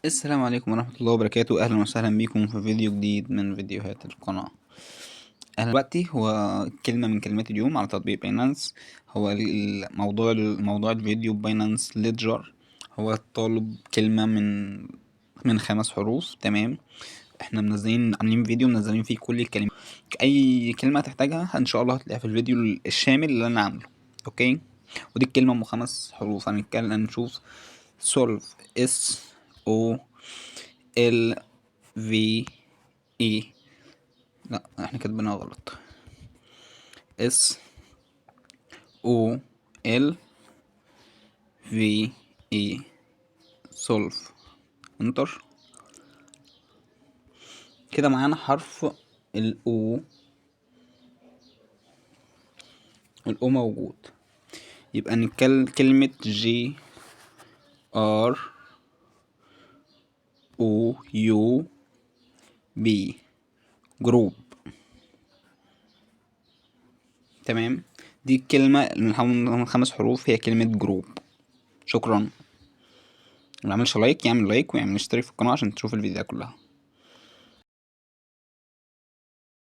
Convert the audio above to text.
السلام عليكم ورحمة الله وبركاته. أهلا وسهلا بكم في فيديو جديد من فيديوهات القناة. دلوقتي هو كلمة من كلمات اليوم على تطبيق باينانس. هو الموضوع الفيديو باينانس ليدجر. هو طالب كلمة من 5 حروف. تمام، احنا عاملين فيديو منزلين فيه كل الكلمات. أي كلمة تحتاجها إن شاء الله هتلاقيها في الفيديو الشامل اللي أنا عامله. أوكي، ودي الكلمة أم 5 حروف. هنشوف solve SOLVE. لا، احنا كاتبينها غلط. SOLVE solve. انتر. كده معانا حرف الأو. موجود. يبقى كلمة GROUP جروب. تمام، دي الكلمة من 5 حروف، هي كلمة جروب. شكرا. اللي معملش لايك يعمل لايك ويعمل اشتراك في القناة عشان تشوف الفيديوهات كلها.